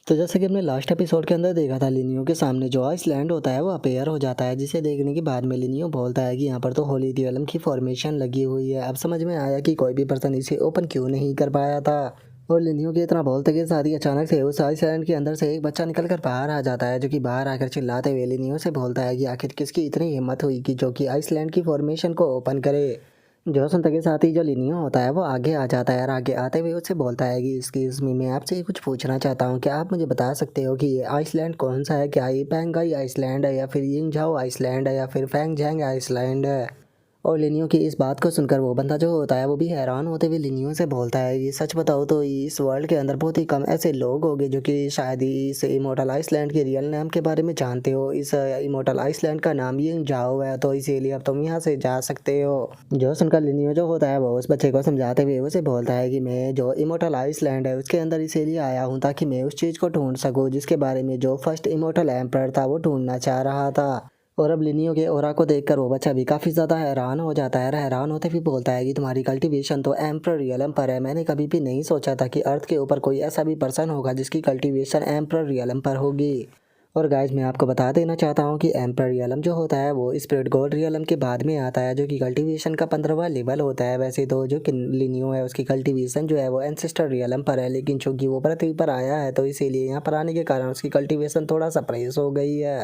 तो जैसे कि हमने लास्ट एपिसोड के अंदर देखा था, लिनियो के सामने जो आइसलैंड होता है वो अपेयर हो जाता है, जिसे देखने के बाद में लिनियो बोलता है कि यहाँ पर तो होली रियलम की फॉर्मेशन लगी हुई है। अब समझ में आया कि कोई भी पर्सन इसे ओपन क्यों नहीं कर पाया था। और लिनियो के इतना बोलते के साथ ही अचानक से उस आइसलैंड के अंदर से एक बच्चा निकल कर बाहर आ जाता है, जो कि बाहर आकर चिल्लाते हुए लिनियो से बोलता है कि आखिर किसकी इतनी हिम्मत हुई कि जो कि आइसलैंड की फॉर्मेशन को ओपन करे। जो सुनते के साथ ही जो लिनियो होता है वो आगे आ जाता है और आगे आते हुए उससे बोलता है कि एक्सक्यूज मी, मैं आपसे कुछ पूछना चाहता हूँ, क्या आप मुझे बता सकते हो कि ये आइसलैंड कौन सा है? क्या ये पैंगाई आइसलैंड है, या फिर यिंगझाओ आइसलैंड है, या फिर फैंगजैंग आइसलैंड है? और लिनियो की इस बात को सुनकर वो बंदा जो होता है वो भी हैरान होते हुए लिनियो से बोलता है, ये सच बताओ तो इस वर्ल्ड के अंदर बहुत ही कम ऐसे लोग होंगे जो कि शायद ही इस इमोर्टल आइसलैंड के रियल नाम के बारे में जानते हो। इस इमोर्टल आइसलैंड का नाम ये जाओ है, तो इसीलिए अब तुम यहाँ से जा सकते हो। जो सुनकर लिनियो जो होता है वो उस बच्चे को समझाते हुए उसे बोलता है कि मैं जो इमोर्टल आइसलैंड है उसके अंदर इसीलिए आया हूँ ताकि मैं उस चीज़ को ढूंढ सकूँ जिसके बारे में जो फर्स्ट इमोर्टल एम्पर था वो ढूंढना चाह रहा था। और अब लिनियो के ओरा को देखकर वो बच्चा भी काफ़ी ज़्यादा हैरान हो जाता है। हैरान होते हुए बोलता है कि तुम्हारी कल्टीवेशन तो एम्प्रर रियलम पर है। मैंने कभी भी नहीं सोचा था कि अर्थ के ऊपर कोई ऐसा भी पर्सन होगा जिसकी कल्टीवेशन एम्प्रर रियलम पर होगी। और गाइज मैं आपको बता देना चाहता हूँ कि एम्प्रर रियलम जो होता है वो स्पिरिट गॉड रियलम के बाद में आता है, जो कि कल्टीवेशन का 15वां लेवल होता है। वैसे तो जो कि लिनियो है उसकी कल्टीवेशन जो है वो एंसेस्टर रियलम पर है, लेकिन चूंकि वो पृथ्वी पर आया है तो इसीलिए यहाँ पर आने के कारण उसकी कल्टीवेशन थोड़ा सा प्रेस हो गई है।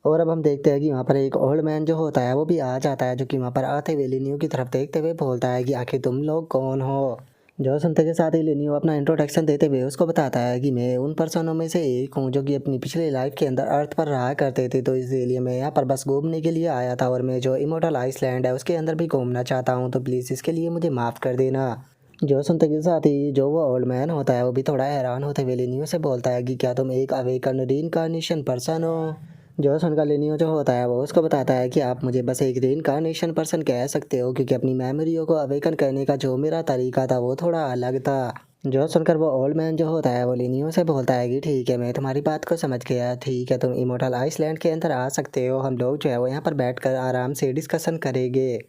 और अब हम देखते हैं कि वहाँ पर एक ओल्ड मैन जो होता है वो भी आ जाता है, जो कि वहाँ पर आते हुए लिनियो की तरफ देखते हुए बोलता है कि आखिर तुम लोग कौन हो। जो सुनते के साथ ही लिनियो अपना इंट्रोडक्शन देते हुए उसको बताता है कि मैं उन पर्सनों में से एक हूँ जो कि अपनी पिछली लाइफ के अंदर अर्थ पर रहा करते थे, तो इसीलिए मैं यहाँ पर बस घूमने के लिए आया था और मैं जो इमोर्टल आइसलैंड है उसके अंदर भी घूमना चाहता हूँ, तो प्लीज़ इसके लिए मुझे माफ़ कर देना। जो सुनते के साथ ही जो वो ओल्ड मैन होता है वो भी थोड़ा हैरान होते हुए लिनियो से बोलता है कि क्या तुम एक अवेकन रीइंकार्नेशन पर्सन हो? जो सुनकर लिनियो जो होता है वो उसको बताता है कि आप मुझे बस एक रीइंकार्नेशन पर्सन कह सकते हो, क्योंकि अपनी मेमोरियों को अवेकन करने का जो मेरा तरीका था वो थोड़ा अलग था। जो सुनकर वो ओल्ड मैन जो होता है वो लिनियो से बोलता है कि ठीक है, मैं तुम्हारी बात को समझ गया, ठीक है तुम इमोर्टल आइसलैंड के अंदर आ सकते हो, हम लोग जो है वो यहाँ पर बैठकर आराम से डिस्कशन करेंगे।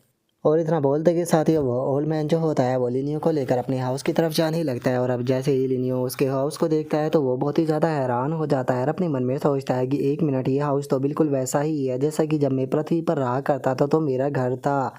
और इतना बोलते के साथ ही वो ओल्ड मैन जो होता है वो लिनियो को लेकर अपने हाउस की तरफ जाने ही लगता है। और अब जैसे ही लिनियो उसके हाउस को देखता है तो वो बहुत ही ज़्यादा हैरान हो जाता है और अपने मन में सोचता है कि एक मिनट, ये हाउस तो बिल्कुल वैसा ही है जैसा कि जब मैं पृथ्वी पर रहा करता था तो मेरा घर था।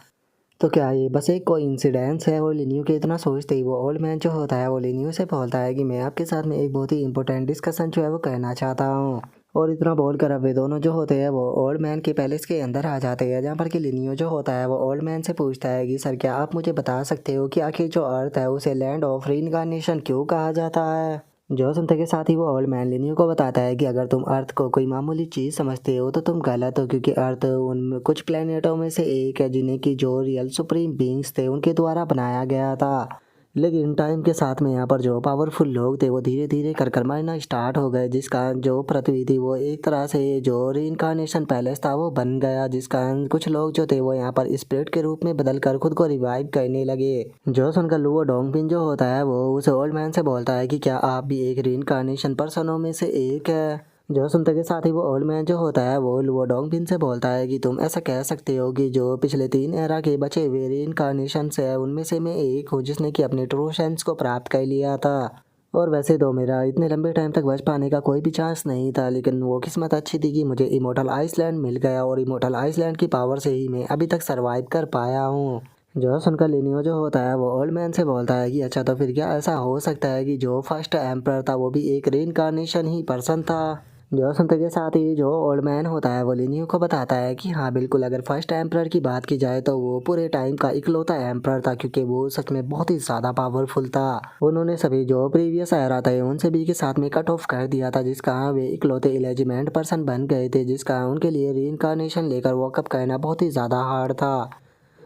तो क्या ये बस एक कोइंसिडेंस है? और लिनियो के इतना सोचते ही वो ओल्ड मैन जो होता है वो लिनियो से बोलता है कि मैं आपके साथ में एक बहुत ही इंपॉर्टेंट डिस्कशन जो है वो करना चाहता हूँ। और इतना बोलकर अब वे दोनों जो होते हैं वो ओल्ड मैन के पैलेस के अंदर आ जाते हैं, जहाँ पर कि लिनियो जो होता है वो ओल्ड मैन से पूछता है कि सर, क्या आप मुझे बता सकते हो कि आखिर जो अर्थ है उसे लैंड ऑफ रीइंकार्नेशन क्यों कहा जाता है? जो सुनते के साथ ही वो ओल्ड मैन लिनियो को बताता है कि अगर तुम अर्थ को कोई मामूली चीज़ समझते हो तो तुम गलत हो, क्योंकि अर्थ उन कुछ प्लेनेटों में से एक है जिन्हें की जो रियल सुप्रीम बींग्स थे उनके द्वारा बनाया गया था। लेकिन टाइम के साथ में यहाँ पर जो पावरफुल लोग थे वो धीरे धीरे कर मरना स्टार्ट हो गए, जिसका जो पृथ्वी थी वो एक तरह से जो रीइंकार्नेशन पैलेस था वो बन गया, जिसका कुछ लोग जो थे वो यहाँ पर स्पिरिट के रूप में बदल कर खुद को रिवाइव करने लगे। जो सुनकर लुओ डोंगबिन जो होता है वो उस ओल्ड मैन से बोलता है कि क्या आप भी एक रीइंकार्नेशन पर्सनों में से एक है? जो सुनते के साथ ही वो ओल्ड मैन जो होता है वो लुओ डोंगबिन से बोलता है कि तुम ऐसा कह सकते हो कि जो पिछले 3 एरा के बचे हुए रीइंकार्नेशंस है उनमें से मैं एक हूँ जिसने कि अपने ट्रू सेंस को प्राप्त कर लिया था। और वैसे तो मेरा इतने लंबे टाइम तक बच पाने का कोई भी चांस नहीं था, लेकिन वो किस्मत अच्छी थी कि मुझे इमोर्टल आइसलैंड मिल गया और इमोर्टल आइसलैंड की पावर से ही मैं अभी तक सरवाइव कर पाया हूँ। जो सुनकर लिनियो जो होता है वो ओल्ड मैन से बोलता है कि अच्छा, तो फिर क्या ऐसा हो सकता है कि जो फर्स्ट एम्प्रर था वो भी एक रीइंकार्नेशन ही पर्सन था? जो सुनते के साथ ही जो ओल्ड मैन होता है वो लिनियो को बताता है कि हाँ बिल्कुल, अगर फर्स्ट एम्प्रर की बात की जाए तो वो पूरे टाइम का इकलौता एम्प्रर था, क्योंकि वो सच में बहुत ही ज़्यादा पावरफुल था। उन्होंने सभी जो प्रीवियस एरा थे उन सभी के साथ में कट ऑफ कर दिया था, जिसका वे इकलौते एलिजिमेंट पर्सन बन गए थे, जिसका उनके लिए रीइंकार्नेशन लेकर वॉकअप करना बहुत ही ज़्यादा हार्ड था।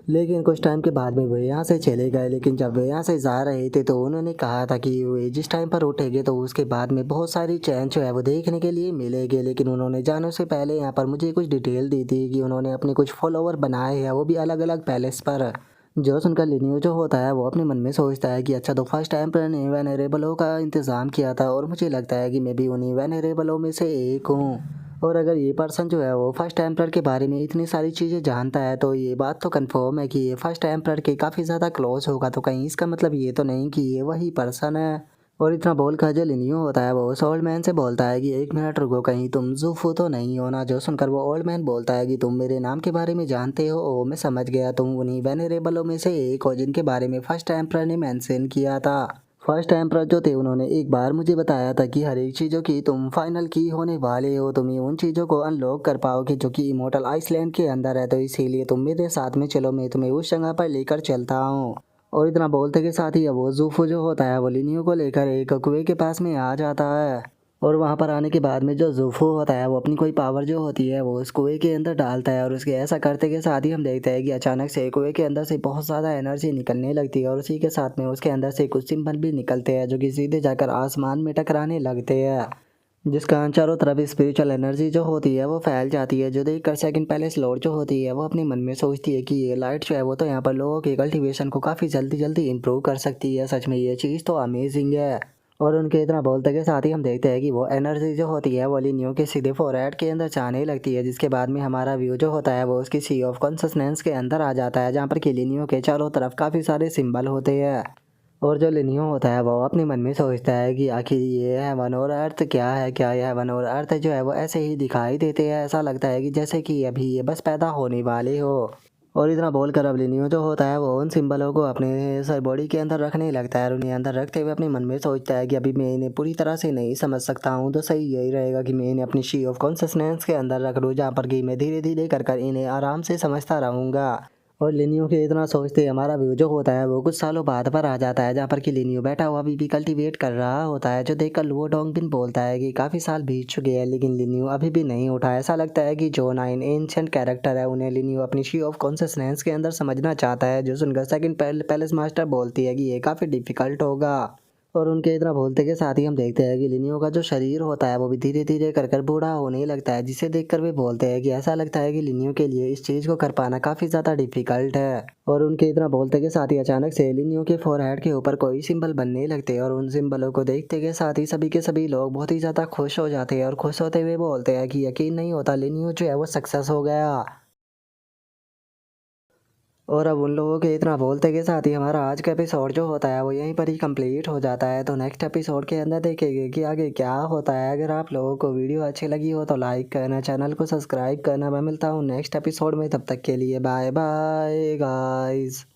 लेकिन कुछ टाइम के बाद में वे यहाँ से चले गए, लेकिन जब वे यहाँ से जा रहे थे तो उन्होंने कहा था कि वे जिस टाइम पर उठेंगे तो उसके बाद में बहुत सारी चेंज जो है वो देखने के लिए मिलेंगे। लेकिन उन्होंने जाने से पहले यहाँ पर मुझे कुछ डिटेल दी थी कि उन्होंने अपने कुछ फॉलोवर बनाए हैं, वो भी अलग अलग पैलेस पर। जो सुनकर लिनियो जो होता है वो अपने मन में सोचता है कि अच्छा, तो फर्स्ट टाइम पर ने वेनेरेबलों का इंतज़ाम किया था और मुझे लगता है कि मैं भी उन्हीं वेनेरेबलों में से एक हूँ। और अगर ये पर्सन जो है वो फर्स्ट एम्प्रर के बारे में इतनी सारी चीज़ें जानता है तो ये बात तो कंफर्म है कि ये फर्स्ट एम्प्रर के काफ़ी ज़्यादा क्लोज होगा, तो कहीं इसका मतलब ये तो नहीं कि ये वही पर्सन है। और इतना बोल कर जो लिनियो होता है वो उस ओल्ड मैन से बोलता है कि 1 मिनट रुको, कहीं तुम ज़ूफू तो नहीं हो ना। जो सुनकर वो ओल्ड मैन बोलता है कि तुम मेरे नाम के बारे में जानते हो। ओ मैं समझ गया, तुम उन्हीं वेनेरेबलों में से एक हो जिनके बारे में फर्स्ट एम्परर ने मेंशन किया था। फर्स्ट एम्परर जो थे उन्होंने एक बार मुझे बताया था कि हर एक चीज़ों की तुम फाइनल की होने वाले हो। तुम ही उन चीज़ों को अनलॉक कर पाओगे जो कि इमोर्टल आइसलैंड के अंदर है, तो इसीलिए तुम मेरे साथ में चलो, मैं तुम्हें उस जगह पर लेकर चलता हूँ। और इतना बोलते के साथ ही अब वो ज़ूफू जो होता है वो लिनियो को लेकर एक कुएं के पास में आ जाता है। और वहाँ पर आने के बाद में जो ज़ूफू होता है वो अपनी कोई पावर जो होती है वो उस कुएं के अंदर डालता है, और उसके ऐसा करते के साथ ही हम देखते हैं कि अचानक से कुएं के अंदर से बहुत ज़्यादा एनर्जी निकलने लगती है, और उसी के साथ में उसके अंदर से कुछ सिंबल भी निकलते हैं जो कि सीधे जाकर आसमान में टकराने लगते हैं, जिसका चारों तरफ स्पिरिचुअल एनर्जी जो होती है वो फैल जाती है। जो देखकर सेकंड पैलेस लॉर्ड जो होती है वो अपने मन में सोचती है कि ये लाइट जो है वो तो यहाँ पर लोगों के कल्टीवेशन को काफ़ी जल्दी जल्दी इंप्रूव कर सकती है। सच में ये चीज़ तो अमेजिंग है। और उनके इतना बोलते के साथ ही हम देखते हैं कि वो एनर्जी जो होती है वो लिनियो के सीधे फोरहेड के अंदर जाने लगती है, जिसके बाद में हमारा व्यू जो होता है वो उसकी सी ऑफ कॉन्शसनेस के अंदर आ जाता है, जहाँ पर कि लिनियो के चारों तरफ काफ़ी सारे सिंबल होते हैं। और जो लिनियो होता है वो अपने मन में सोचता है कि आखिर ये हेवन और अर्थ क्या है, क्या ये हेवन और अर्थ जो है वो ऐसे ही दिखाई देते हैं, ऐसा लगता है कि जैसे कि अभी ये बस पैदा होने वाले हो। और इतना बोलकर अब लिनियो जो होता है वो उन सिंबलों को अपने सर बॉडी के अंदर रखने लगता है, और उन्हें अंदर रखते हुए अपने मन में सोचता है कि अभी मैं इन्हें पूरी तरह से नहीं समझ सकता हूँ, तो सही यही रहेगा कि मैं इन्हें अपनी शी ऑफ कॉन्शसनेस के अंदर रख लूँ, जहाँ पर कि मैं धीरे धीरे कर कर इन्हें आराम से समझता रहूँगा। और लिनियो के इतना सोचते हमारा व्यू जो होता है वो कुछ सालों बाद पर आ जाता है, जहाँ पर कि लिनियो बैठा हुआ अभी भी कल्टीवेट कर रहा होता है। जो देखकर लुओ डोंगबिन बोलता है कि काफ़ी साल बीत चुके हैं लेकिन लिनियो अभी भी नहीं उठा। ऐसा लगता है कि जो 9 एंशिएंट कैरेक्टर है उन्हें लिनियो अपनी शी ऑफ कॉन्शसनेस के अंदर समझना चाहता है, जो सुनकर सेकंड पैलेस मास्टर बोलती है कि ये काफ़ी डिफिकल्ट होगा। और उनके इतना बोलते के साथ ही हम देखते हैं कि लिनियो का जो शरीर होता है वो भी धीरे धीरे कर कर बूढ़ा होने लगता है, जिसे देखकर वे बोलते हैं कि ऐसा लगता है कि लिनियो के लिए इस चीज़ को कर पाना काफ़ी ज़्यादा डिफिकल्ट है। और उनके इतना बोलते के साथ ही अचानक से लिनियो के फोरहेड के ऊपर कोई सिंबल बनने लगते हैं, और उन सिंबलों को देखते के साथ ही सभी के सभी लोग बहुत ही ज़्यादा खुश हो जाते हैं, और खुश होते हुए बोलते हैं कि यकीन नहीं होता लिनियो जो है वो सक्सेस हो गया। और अब उन लोगों के इतना बोलते के साथ ही हमारा आज का एपिसोड जो होता है वो यहीं पर ही कंप्लीट हो जाता है। तो नेक्स्ट एपिसोड के अंदर देखेंगे कि आगे क्या होता है। अगर आप लोगों को वीडियो अच्छी लगी हो तो लाइक करना, चैनल को सब्सक्राइब करना। मैं मिलता हूँ नेक्स्ट एपिसोड में, तब तक के लिए बाय बाय गाइस।